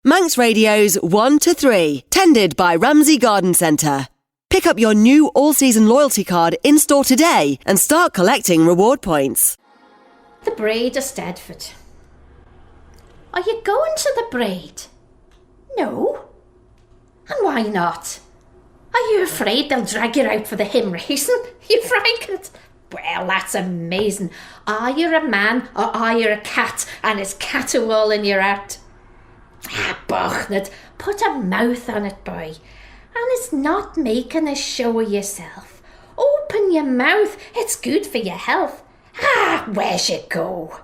Manx Radio's 1 to 3, tended by Ramsey Garden Centre. Pick up your new all-season loyalty card in-store today and start collecting reward points. The Braaid Eisteddfod. Are you going to the Braaid? No. And why not? Are you afraid they'll drag you out for the hymn raising? You frightened? Well, that's amazing. Are you a man or are you a cat? And is caterwaul in your heart? Ah, Bochnad, put a mouth on it, boy. And it's not making a show of yourself. Open your mouth, it's good for your health. Ah, where's you go?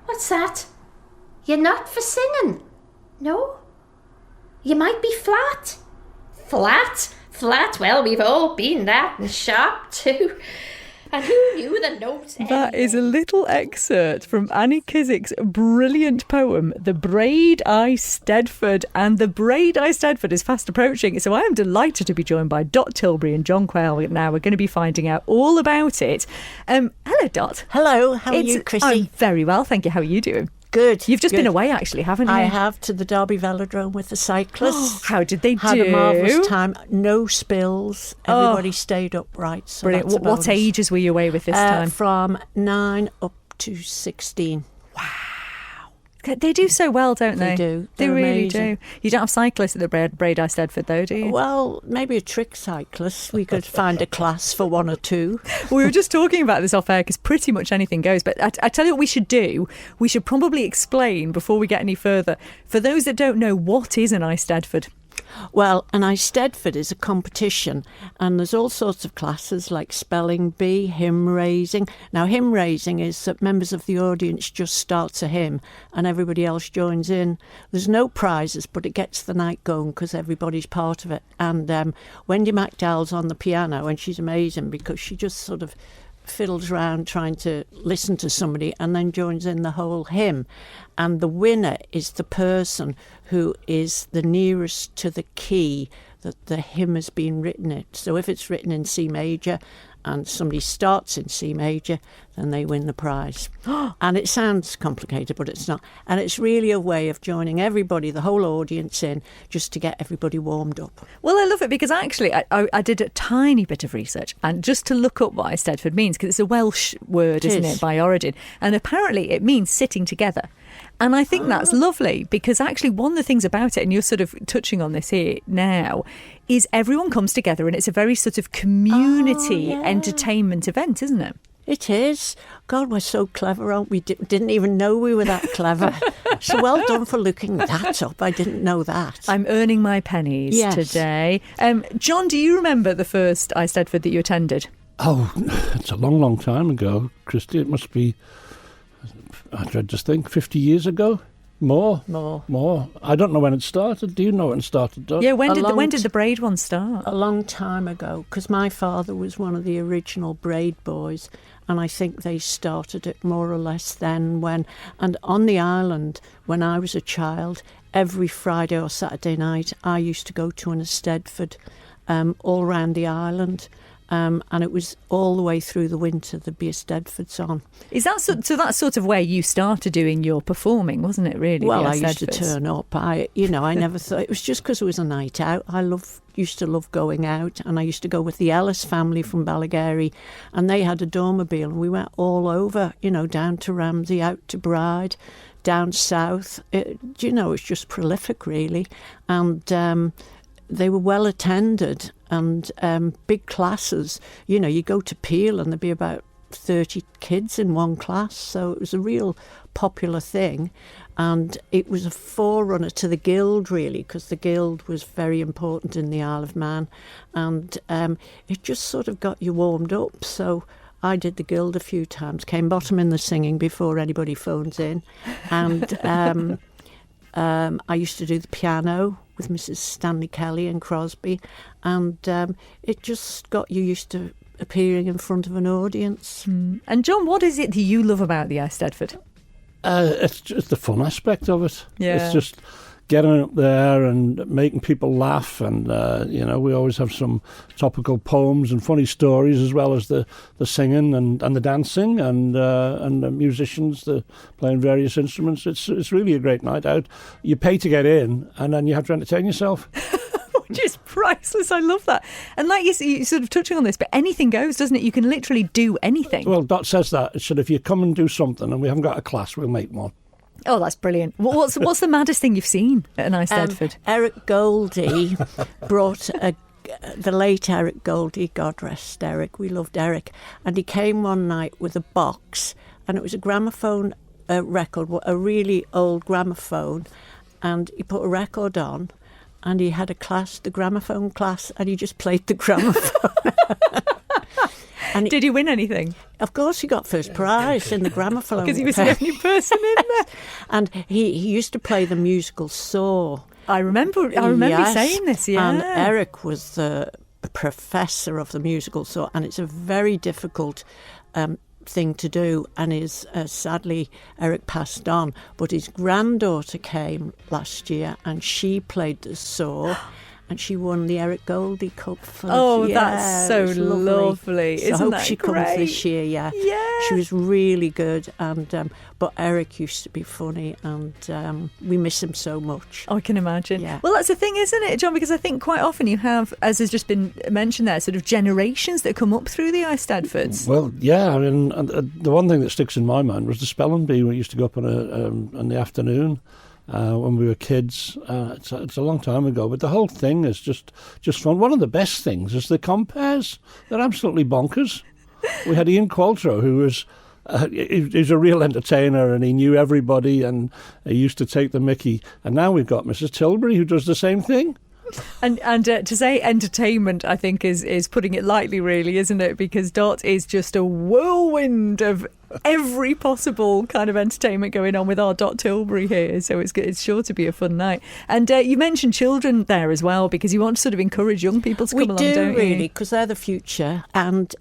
What's that? You're not for singing? No? You might be flat. Flat? Flat? Well, we've all been that, and sharp too. And who knew the notes anyway? That is a little excerpt from Annie Kiswick's brilliant poem, The Braaid Eisteddfod. And the Braaid Eisteddfod is fast approaching, so I am delighted to be joined by Dot Tilbury and John Quaye. Now we're going to be finding out all about it. Hello, Dot. Hello, how are you, Chrissy? I'm very well, thank you. How are you doing? Good. You've just been away, actually, haven't you? I have, to the Derby Velodrome with the cyclists. How did they Had do? a marvellous time. No spills. Everybody stayed upright. So brilliant. That's a bonus. What ages were you away with this time? From 9 up to 16. Wow. They do so well, don't they? They do. They They're really amazing. do. You don't have cyclists at the Braaid Eisteddfod, though, do you? Well, maybe a trick cyclist. We could find a class for one or two. We were just talking about this off air because pretty much anything goes. But I tell you what we should do. We should probably explain before we get any further. For those that don't know, what is an Eisteddfod? Well, an Eisteddfod is a competition, and there's all sorts of classes like spelling bee, hymn raising. Now, hymn raising is that members of the audience just starts a hymn and everybody else joins in. There's no prizes, but it gets the night going because everybody's part of it. And Wendy MacDowell's on the piano, and she's amazing because she just sort of fiddles around trying to listen to somebody and then joins in the whole hymn. And the winner is the person who is the nearest to the key that the hymn has been written in. So if it's written in C major and somebody starts in C major, then they win the prize. And it sounds complicated, but it's not. And it's really a way of joining everybody, the whole audience in, just to get everybody warmed up. Well, I love it because actually I did a tiny bit of research and just to look up what Eisteddfod means, because it's a Welsh word, isn't it, by origin. And apparently it means sitting together. And I think that's lovely because actually one of the things about it, and you're sort of touching on this here now, is everyone comes together and it's a very sort of community entertainment event, isn't it? It is. God, we're so clever, aren't we? Didn't even know we were that clever. So well done for looking that up. I didn't know that. I'm earning my pennies today. John, do you remember the first Eisteddfod that you attended? Oh, it's a long, long time ago, Christy. It must be, I dread to think, 50 years ago? More. I don't know when it started. Do you know when it started, Doug? Yeah, when did the Braaid one start? A long time ago, because my father was one of the original Braaid boys, and I think they started it more or less then and on the island, when I was a child, every Friday or Saturday night, I used to go to an Eisteddfod all around the island. And it was all the way through the winter, the Eisteddfods on. Is that so that's sort of where you started doing your performing, wasn't it, really? Well, I used to turn up. I never thought... It was just because it was a night out. Used to love going out, and I used to go with the Ellis family from Ballygarry, and they had a dormobile, and we went all over, down to Ramsey, out to Braaid, down south. It's just prolific, really. And they were well attended and big classes. You go to Peel and there'd be about 30 kids in one class, so it was a real popular thing. And it was a forerunner to the Guild, really, because the Guild was very important in the Isle of Man. And it just sort of got you warmed up. So I did the Guild a few times, came bottom in the singing before anybody phones in. And I used to do the piano with Mrs. Stanley Kelly and Crosby, and it just got you used to appearing in front of an audience. And John, what is it that you love about the Eisteddfod? It's just the fun aspect of it. Yeah. It's just getting up there and making people laugh, and we always have some topical poems and funny stories, as well as the singing and the dancing and the musicians playing various instruments. It's really a great night out. You pay to get in, and then you have to entertain yourself. Which is priceless. I love that. And like you're sort of touching on this, but anything goes, doesn't it? You can literally do anything. Well, Dot says that. It said, if you come and do something and we haven't got a class, we'll make one. Oh, that's brilliant. What's the maddest thing you've seen at Eisteddfod? Eric Goldie brought the late Eric Goldie, God rest Eric, we loved Eric, and he came one night with a box, and it was a gramophone record, a really old gramophone, and he put a record on, and he had a class, the gramophone class, and he just played the gramophone. And did he win anything? Of course he got first prize in the gramophone. Because he was the only person in there. And he used to play the musical Saw. I remember you saying this, yeah. And Eric was the professor of the musical Saw, and it's a very difficult thing to do, and sadly Eric passed on, but his granddaughter came last year and she played the Saw. And she won the Eric Goldie Cup. That's so lovely. So I hope she comes this year, yeah. She was really good. But Eric used to be funny, and we miss him so much. I can imagine. Yeah. Well, that's the thing, isn't it, John? Because I think quite often you have, as has just been mentioned there, sort of generations that come up through the Eisteddfods. Well, yeah. I mean, the one thing that sticks in my mind was the spelling bee. We used to go up in the afternoon. When we were kids. It's a long time ago, but the whole thing is just fun. One of the best things is the compares. They're absolutely bonkers. We had Ian Qualtrough, who was he's a real entertainer, and he knew everybody, and he used to take the mickey. And now we've got Mrs. Tilbury, who does the same thing. And to say entertainment, I think, is putting it lightly, really, isn't it? Because Dot is just a whirlwind of every possible kind of entertainment going on with our Dot Tilbury here. So it's sure to be a fun night. And you mentioned children there as well, because you want to sort of encourage young people to come along, don't you? We do, really, because they're the future. And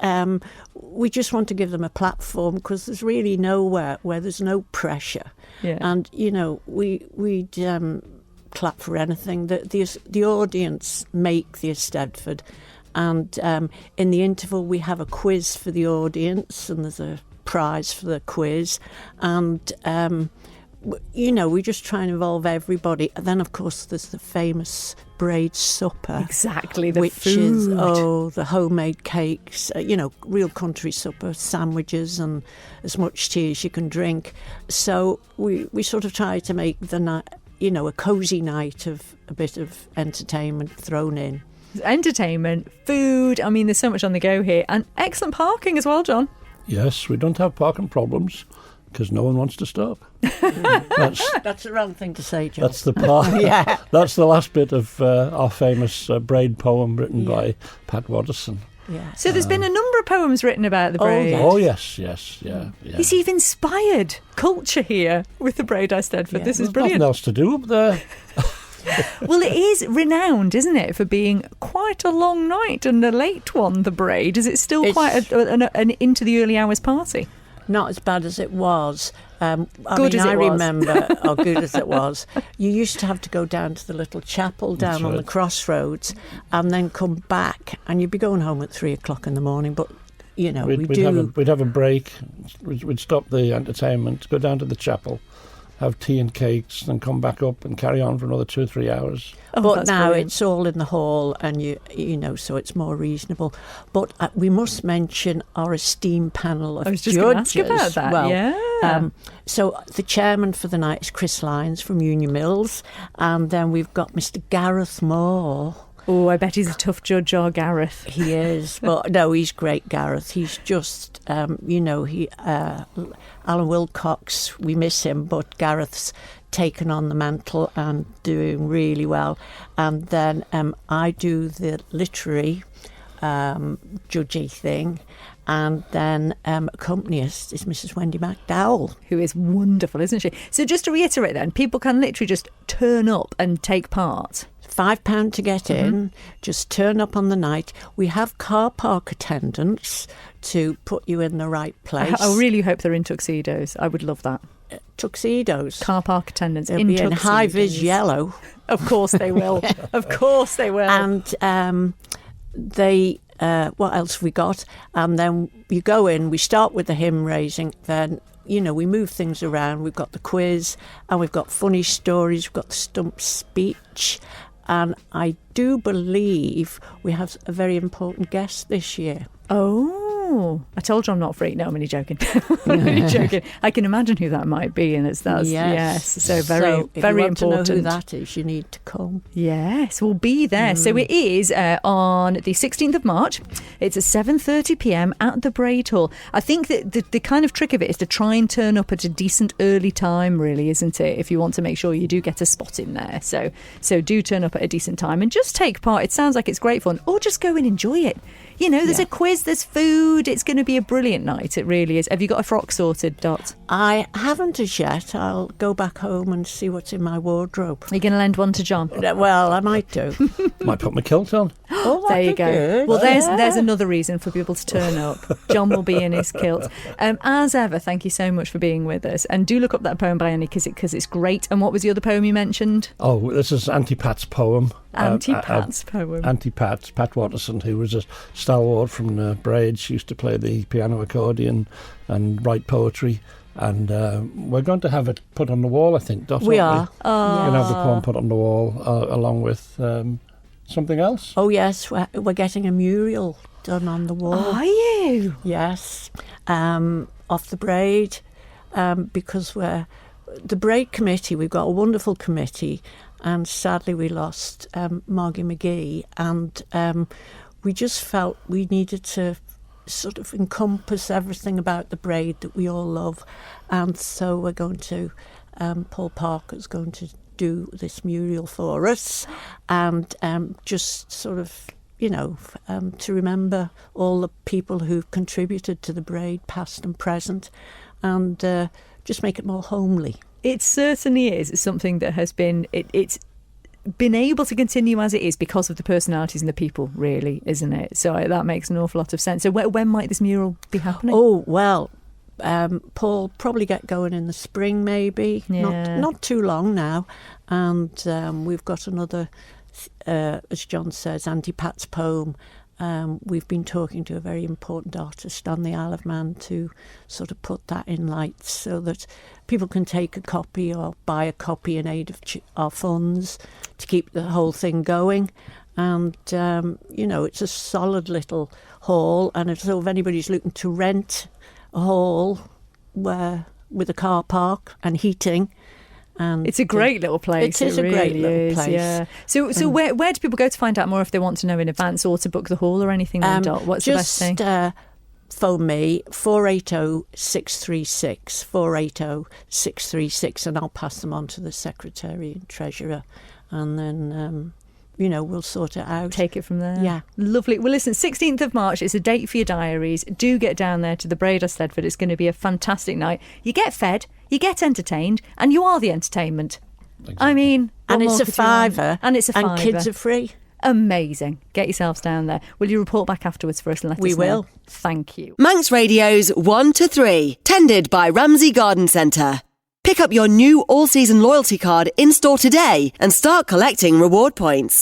we just want to give them a platform, because there's really nowhere where there's no pressure. Yeah. And, we'd clap for anything. The audience make the Eisteddfod, and in the interval we have a quiz for the audience, and there's a prize for the quiz, and we just try and involve everybody. And then of course there's the famous Braaid supper, exactly, the which food. is the homemade cakes, real country supper, sandwiches, and as much tea as you can drink. So we sort of try to make the night, a cosy night of a bit of entertainment thrown in. Entertainment, food, I mean, there's so much on the go here. And excellent parking as well, John. Yes, we don't have parking problems, because no one wants to stop. That's the wrong thing to say, John. That's the part. Yeah. That's the last bit of our famous Braaid poem written by Pat Watterson. Yeah. So there's been a number of poems written about the Braaid. Oh, yes, yeah. You see, you've inspired culture here with the Braaid Eisteddfod. Yeah. This is There's brilliant. nothing else to do up there. Well, it is renowned, isn't it, for being quite a long night and a late one, the Braaid. Is it still quite an into the early hours party? Not as bad as it was. I remember, how good as it was. You used to have to go down to the little chapel down on the crossroads, and then come back, and you'd be going home at 3:00 in the morning. But we'd have a break. We'd stop the entertainment, go down to the chapel, have tea and cakes, and come back up and carry on for another 2 or 3 hours. But now brilliant. It's all in the hall, and so it's more reasonable. But we must mention our esteemed panel of judges. I was just going to ask about that. Well, yeah. So the chairman for the night is Chris Lyons from Union Mills, and then we've got Mr. Gareth Moore. Oh, I bet he's a tough judge, our Gareth. He is, but no, he's great, Gareth. He's just, Alan Wilcox, we miss him, but Gareth's taken on the mantle and doing really well. And then I do the literary judgy thing, and then accompanist is Mrs. Wendy McDowell, who is wonderful, isn't she? So just to reiterate then, people can literally just turn up and take part. £5 to get in. Just turn up on the night. We have car park attendants to put you in the right place. I really hope they're in tuxedos. I would love that. tuxedos. Car park attendants They'll be in high-vis yellow. Of course they will. Of course they will. And they... what else have we got? And then you go in, we start with the hymn raising, then, we move things around. We've got the quiz, and we've got funny stories, we've got the stump speech, and I do believe we have a very important guest this year. Oh, I told you I'm not free. No, I'm only joking. I'm only joking. I can imagine who that might be, and yes. So very, if very you want important. to know who that is, you need to come. Yes, we'll be there. So it is on the 16th of March. It's at 7:30 p.m. at the Braaid Hall. I think that the kind of trick of it is to try and turn up at a decent early time, really, isn't it? If you want to make sure you do get a spot in there. So do turn up at a decent time and just take part. It sounds like it's great fun. Or just go and enjoy it. There's a quiz, there's food. It's going to be a brilliant night. It really is. Have you got a frock sorted, Dot? I haven't as yet. I'll go back home and see what's in my wardrobe. Are you going to lend one to John? Well, I might do. Might put my kilt on. Oh, there you go. Good. Well, there's another reason for people to turn up. John will be in his kilt. As ever, thank you so much for being with us. And do look up that poem by Annie because it's great. And what was the other poem you mentioned? Oh, this is Auntie Pat's poem. Auntie Pat's poem. Auntie Pat Watterson, who was a stalwart from Braaid. She used to play the piano accordion and write poetry. And we're going to have it put on the wall, I think, Dot. We are. Oh. We're going to have the poem put on the wall along with something else. Oh, yes. We're getting a mural done on the wall. Are you? Yes. Off the Braaid. Because the Braaid committee, we've got a wonderful committee, and sadly we lost Margie McGee, and we just felt we needed to sort of encompass everything about the Braaid that we all love, and so we're going to Paul Parker's going to do this mural for us, and just sort of to remember all the people who've contributed to the Braaid, past and present, and just make it more homely. It certainly is. It's something that has been it's been able to continue as it is because of the personalities and the people, really, isn't it? So that makes an awful lot of sense. So when might this mural be happening? Oh, well, Paul probably get going in the spring, maybe. Yeah. Not too long now. And we've got another, as John says, Auntie Pat's poem. We've been talking to a very important artist on the Isle of Man to sort of put that in lights so that people can take a copy or buy a copy in aid of our funds to keep the whole thing going. And, it's a solid little hall. And so if anybody's looking to rent a hall with a car park and heating... And it's a great little place. It is really a great little place. Yeah. So where do people go to find out more if they want to know in advance or to book the hall or anything? Dot? What's the best thing? Just phone me 480-636, 480-636, and I'll pass them on to the secretary and treasurer, and then we'll sort it out. Take it from there. Yeah. Lovely. Well, listen, 16th of March is a date for your diaries. Do get down there to the Braaid Eisteddfod. It's going to be a fantastic night. You get fed, you get entertained, and you are the entertainment. Exactly. I mean... And it's a fiver. And it's a fiver. And kids are free. Amazing. Get yourselves down there. Will you report back afterwards for us and let us know? We will. Thank you. Manx Radio's 1 to 3, tended by Ramsey Garden Centre. Pick up your new all-season loyalty card in-store today and start collecting reward points.